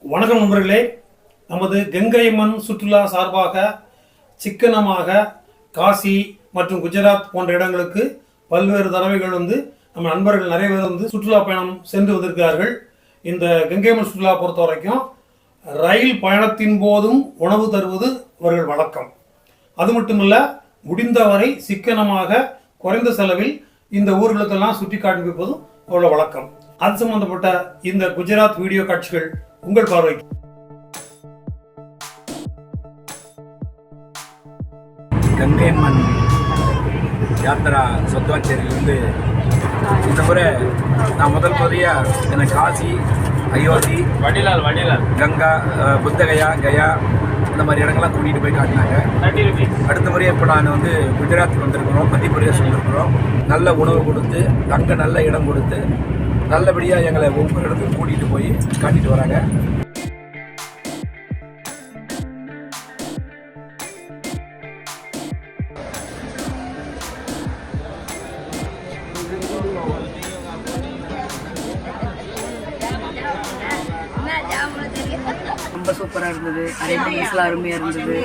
வணக்கம் நண்பர்களே. நமது கங்கையம்மன் சுற்றுலா சார்பாக சிக்கனமாக காசி மற்றும் குஜராத் போன்ற இடங்களுக்கு பல்வேறு தடவைகள் நம்ம நண்பர்கள் நிறைய பேர் சுற்றுலா பயணம் சென்று வந்திருக்கிறார்கள். இந்த கங்கையம்மன் சுற்றுலா பொறுத்த வரைக்கும் ரயில் பயணத்தின் போதும் உணவு தருவது அவர்கள் வழக்கம். அது மட்டுமல்ல, முடிந்தவரை சிக்கனமாக குறைந்த செலவில் இந்த ஊர்களுக்கெல்லாம் சுற்றி காண்பிப்பதும் அவரோட வழக்கம். அது சம்பந்தப்பட்ட இந்த குஜராத் வீடியோ காட்சிகள் உங்கள் பார்வைக்கு. கங்கையம்மன் யாத்திரா சொத்துவாச்சேரியிலிருந்து இந்த முறை நான் முதல் முறையாக எனக்கு காசி, அயோத்தி, வடிலால் கங்கா, புத்தகயா, கயா இந்த மாதிரி இடங்கள்லாம் கூட்டிகிட்டு போய் காட்டினாங்க. அடுத்த முறையாக இப்போ நான் குஜராத்துக்கு வந்திருக்கிறோம், மத்திய பிரதேசம் வந்திருக்கிறோம். நல்ல உணவு கொடுத்து, தங்க நல்ல இடம் கொடுத்து, நல்லபடியாக எங்களை ஒவ்வொரு இடத்துக்கும் கூட்டிகிட்டு போய் காட்டிட்டு வராங்க. ரொம்ப சூப்பராக இருந்தது. அரேஞ்ச்மெண்ட்ஸ்லாம் அருமையாக இருந்தது.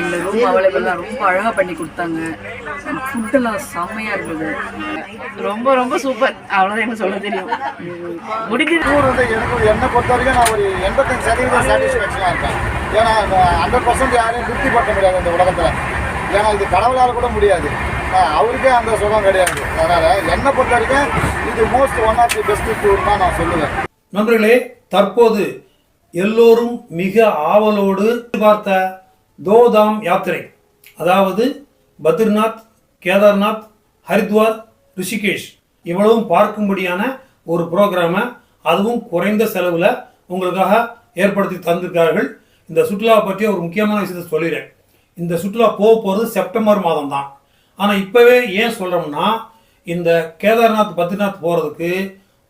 இந்த ரூம் அவைலபிளாக ரொம்ப அழகாக பண்ணி கொடுத்தாங்க. ஃபுட்டெல்லாம் செம்மையாக இருந்தது. ரொம்ப ரொம்ப சூப்பர். அவ்வளோதான் எனக்கு சொல்ல தெரியும். முடிஞ்சது என்னை பொறுத்த வரைக்கும் நான் ஒரு 85% சாட்டிஸ்ஃபேக்ஷனாக இருக்கேன். ஏன்னா 100% யாரையும் திருப்தி படுத்த முடியாது இந்த உலகத்தில். ஏன்னா இது கடவுளால் கூட முடியாது, அவருக்கே அந்த சுகம் கிடையாது. அதனால் என்னை பொறுத்த வரைக்கும் இது one of the best tour தான் நான் சொல்லுவேன். நண்பர்களே, தற்போது எல்லோரும் மிக ஆவலோடு பார்த்த தோதாம் யாத்திரை, அதாவது பத்ரிநாத், கேதார்நாத், ஹரித்வார், ரிஷிகேஷ் இவ்வளவும் பார்க்கும்படியான ஒரு ப்ரோக்ராமை அதுவும் குறைந்த செலவில் உங்களுக்காக ஏற்படுத்தி தந்திருக்கார்கள். இந்த சுற்றுலாவை பற்றி ஒரு முக்கியமான விஷயத்தை சொல்லிடுறேன். இந்த சுற்றுலா போகிறது செப்டம்பர் மாதம் தான். ஆனால் இப்போவே ஏன் சொல்கிறோம்னா, இந்த கேதார்நாத், பத்ரிநாத் போகிறதுக்கு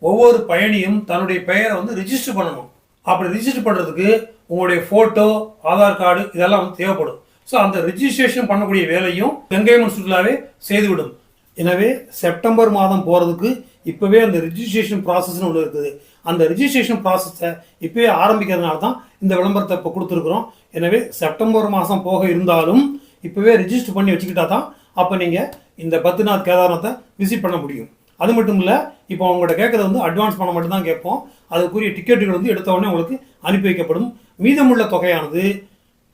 ஒவ்வொரு பயணியும் தன்னுடைய பெயரை ரிஜிஸ்டர் பண்ணணும். அப்படி ரிஜிஸ்டர் பண்ணுறதுக்கு உங்களுடைய ஃபோட்டோ, ஆதார் கார்டு இதெல்லாம் தேவைப்படும். ஸோ அந்த ரிஜிஸ்ட்ரேஷன் பண்ணக்கூடிய வேலையும் கங்கையம்மன் சுற்றுலாவே செய்துவிடும். எனவே செப்டம்பர் மாதம் போகிறதுக்கு இப்போவே அந்த ரிஜிஸ்ட்ரேஷன் ப்ராசஸ்னு ஒன்று இருக்குது. அந்த ரிஜிஸ்ட்ரேஷன் ப்ராசஸை இப்போவே ஆரம்பிக்கிறதுனால தான் இந்த விளம்பரத்தை இப்போ கொடுத்துருக்குறோம். எனவே செப்டம்பர் மாதம் போக இருந்தாலும் இப்போவே ரிஜிஸ்டர் பண்ணி வச்சுக்கிட்டா தான் அப்போ நீங்கள் இந்த பத்ரிநாத், கேதார்நாத்தை விசிட் பண்ண முடியும். அது மட்டும் இல்லை, இப்போ உங்கள்கிட்ட கேட்குறது அட்வான்ஸ் பணம் மட்டும்தான் கேட்போம். அதுக்குரிய டிக்கெட்டுகள் எடுத்த உடனே உங்களுக்கு அனுப்பி வைக்கப்படும். மீதமுள்ள தொகையானது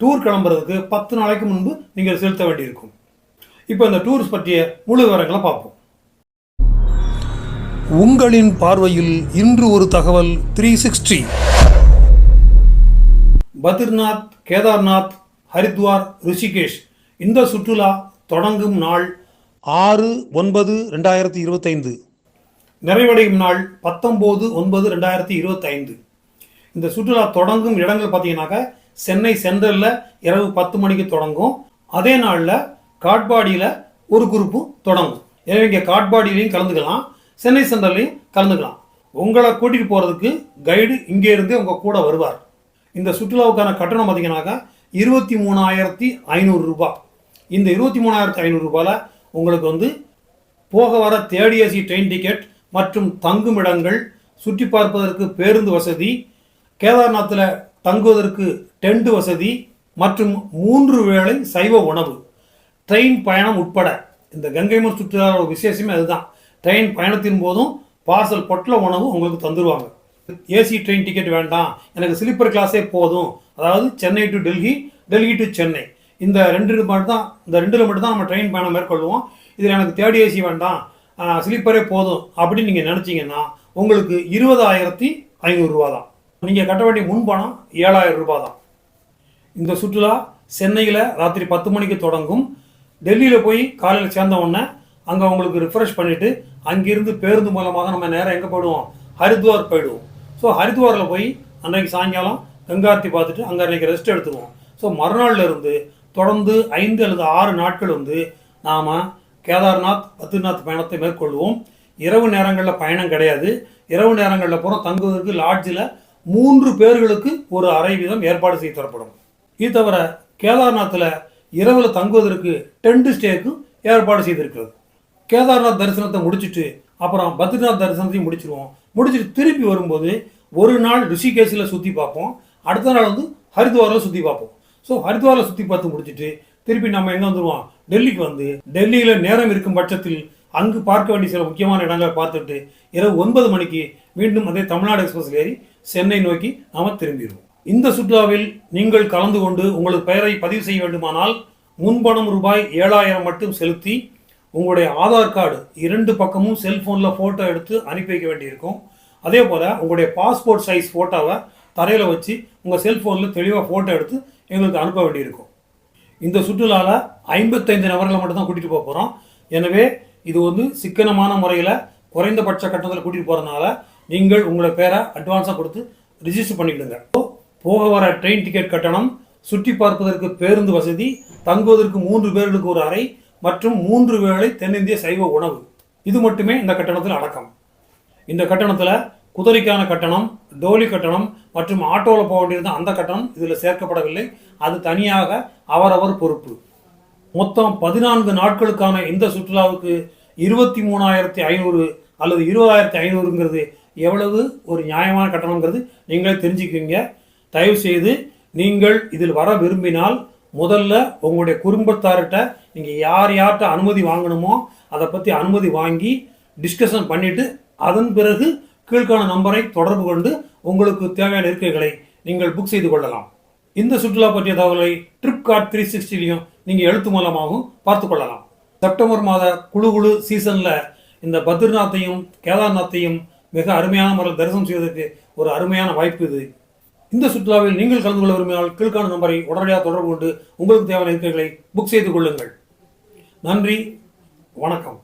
டூர் கிளம்புறதுக்கு 10 நாளைக்கு முன்பு நீங்கள் செலுத்த வேண்டியிருக்கும். இப்போ இந்த டூர்ஸ் பற்றிய முழு விவரங்களை பார்ப்போம். உங்களின் பார்வையில் இன்று ஒரு தகவல் 360. பத்ரிநாத், கேதார்நாத், ஹரித்வார், ரிஷிகேஷ் இந்த சுற்றுலா தொடங்கும் நாள் 6/9/2025, நிறைவடையும் நாள் 19/9/2025. இந்த சுற்றுலா தொடங்கும் இடங்கள் பார்த்தீங்கன்னாக்கா சென்னை சென்ட்ரலில் இரவு 10 மணிக்கு தொடங்கும். அதே நாளில் காட்பாடியில் ஒரு குரூப்பு தொடங்கும். எனவே இங்கே காட்பாடியிலையும் கலந்துக்கலாம், சென்னை சென்ட்ரல்லையும் கலந்துக்கலாம். உங்களை கூட்டிகிட்டு போகிறதுக்கு கைடு இங்கே இருந்தே உங்கள் கூட வருவார். இந்த சுற்றுலாவுக்கான கட்டணம் பார்த்தீங்கன்னாக்கா 23,500 ரூபாய். இந்த 23,500 ரூபாயில் உங்களுக்கு போக வர தேர்ட் ஏசி ட்ரெயின் டிக்கெட் மற்றும் தங்கும் இடங்கள், சுற்றி பார்ப்பதற்கு பேருந்து வசதி, கேதார்நாத்தில் தங்குவதற்கு டென்ட் வசதி மற்றும் 3 வேளை சைவ உணவு, ட்ரெயின் பயணம் உட்பட. இந்த கங்கையம்மன் சுற்றுலா விசேஷமே அதுதான். ட்ரெயின் பயணத்தின் போதும் பார்சல் பொட்டல உணவு உங்களுக்கு தந்துடுவாங்க. ஏசி ட்ரெயின் டிக்கெட் வேண்டாம், எனக்கு ஸ்லீப்பர் கிளாஸே போதும், அதாவது சென்னை டு டெல்லி, டெல்லி டு சென்னை, இந்த ரெண்டில் மட்டும்தான் நம்ம ட்ரெயின் பயணம் மேற்கொள்வோம். இதில் எனக்கு தேர்ட் ஏசி வேண்டாம், ஸ்லீப்பரே போதும் அப்படின்னு நீங்கள் நினச்சிங்கன்னா உங்களுக்கு 20,500 ரூபா தான். நீங்கள் கட்ட வேண்டிய முன்பணம் 7,000 ரூபா தான். இந்த சுற்றுலா சென்னையில் ராத்திரி 10 மணிக்கு தொடங்கும். டெல்லியில் போய் காலையில் சேர்ந்த உடனே அங்கே உங்களுக்கு ரிஃப்ரெஷ் பண்ணிவிட்டு அங்கிருந்து பேருந்து மூலமாக நம்ம நேரம் எங்கே போயிடுவோம், ஹரித்வார் போயிடுவோம். ஸோ ஹரித்வாரில் போய் அன்றைக்கு சாயங்காலம் கங்காரத்தி பார்த்துட்டு அங்கே அன்றைக்கி ரெஸ்ட் எடுத்துருவோம். ஸோ மறுநாளில் இருந்து தொடர்ந்து 5 அல்லது 6 நாட்கள் நாம் கேதார்நாத், பத்ரிநாத் பயணத்தை மேற்கொள்வோம். இரவு நேரங்களில் பயணம் கிடையாது. இரவு நேரங்களில் பூரா தங்குவதற்கு லாட்ஜில் 3 பேர்களுக்கு ஒரு அறை வீதம் ஏற்பாடு செய்து தரப்படும். இது தவிர கேதார்நாத்தில் இரவில் தங்குவதற்கு டென்ட் ஸ்டேக்கு ஏற்பாடு செய்திருக்கிறது. கேதார்நாத் தரிசனத்தை முடிச்சுட்டு அப்புறம் பத்ரிநாத் தரிசனத்தையும் முடிச்சிருவோம். முடிச்சுட்டு திருப்பி வரும்போது ஒரு நாள் ரிஷிகேஷில் சுற்றி பார்ப்போம். அடுத்த நாள் வந்து ஹரித்வாரில் சுற்றி பார்ப்போம். ஸோ ஹரித்வாரில் சுற்றி பார்த்து முடிச்சுட்டு திருப்பி நம்ம எங்கே வந்துடுவோம், டெல்லிக்கு வந்து டெல்லியில் நேரம் இருக்கும் பட்சத்தில் அங்கு பார்க்க வேண்டிய சில முக்கியமான இடங்களை பார்த்துட்டு இரவு 9 மணிக்கு மீண்டும் அதே தமிழ்நாடு எக்ஸ்பிரஸில் ஏறி சென்னை நோக்கி நாம் திரும்பிடுவோம். இந்த சுற்றுலாவில் நீங்கள் கலந்து கொண்டு உங்களுக்கு பெயரை பதிவு செய்ய வேண்டுமானால் முன்பணம் ரூபாய் 7,000 மட்டும் செலுத்தி உங்களுடைய ஆதார் கார்டு 2 பக்கமும் செல்ஃபோனில் ஃபோட்டோ எடுத்து அனுப்பி வைக்க வேண்டியிருக்கும். அதே போல் உங்களுடைய பாஸ்போர்ட் சைஸ் ஃபோட்டோவை தரையில் வச்சு உங்கள் செல்ஃபோனில் தெளிவாக ஃபோட்டோ எடுத்து எங்களுக்கு அனுப்ப வேண்டியிருக்கும். இந்த சுற்றுலாவில் 55 நபர்களை மட்டும் தான் கூட்டிகிட்டு போக போகிறோம். எனவே இது வந்து சிக்கனமான முறையில் குறைந்தபட்ச கட்டணத்தில் கூட்டிகிட்டு போகிறதுனால நீங்கள் உங்களை பேரை அட்வான்ஸாக கொடுத்து ரிஜிஸ்டர் பண்ணிக்கிடுங்க. போக வர ட்ரெயின் டிக்கெட் கட்டணம், சுற்றி பார்ப்பதற்கு பேருந்து வசதி, தங்குவதற்கு 3 பேர்களுக்கு ஒரு அறை மற்றும் 3 வேளை தென்னிந்திய சைவ உணவு, இது மட்டுமே இந்த கட்டணத்தில் அடக்கம். இந்த கட்டணத்தில் குதிரைக்கான கட்டணம், டோலி கட்டணம் மற்றும் ஆட்டோவில் போக வேண்டியிருந்த அந்த கட்டணம் இதில் சேர்க்கப்படவில்லை. அது தனியாக அவரவர் பொறுப்பு. மொத்தம் 14 நாட்களுக்கான இந்த சுற்றுலாவுக்கு 23,500 அல்லது 20,500ங்கிறது எவ்வளவு ஒரு நியாயமான கட்டணங்கிறது நீங்களே தெரிஞ்சுக்குவீங்க. தயவு செய்து நீங்கள் இதில் வர விரும்பினால் முதல்ல உங்களுடைய குடும்பத்தார்கிட்ட நீங்கள் யார்கிட்ட அனுமதி வாங்கணுமோ அதை பற்றி அனுமதி வாங்கி டிஸ்கஷன் பண்ணிவிட்டு அதன் பிறகு கீழ்கான நம்பரை தொடர்பு கொண்டு உங்களுக்கு தேவையான இருக்கைகளை நீங்கள் புக் செய்து கொள்ளலாம். இந்த சுற்றுலா பற்றிய தகவலை ட்ரிப்கார்ட் 360லையும் நீங்கள் எழுத்து மூலமாகவும் பார்த்து கொள்ளலாம். செப்டம்பர் மாத குழு சீசனில் இந்த பத்ரிநாத்தையும் கேதார்நாத்தையும் மிக அருமையான முறையில் தரிசனம் செய்வதற்கு ஒரு அருமையான வாய்ப்பு இது. இந்த சுற்றுலாவில் நீங்கள் கலந்து கொள்ள விரும்பினால் கீழ்கான நம்பரை உடனடியாக தொடர்பு கொண்டு உங்களுக்கு தேவையான இருக்கைகளை புக் செய்து கொள்ளுங்கள். நன்றி, வணக்கம்.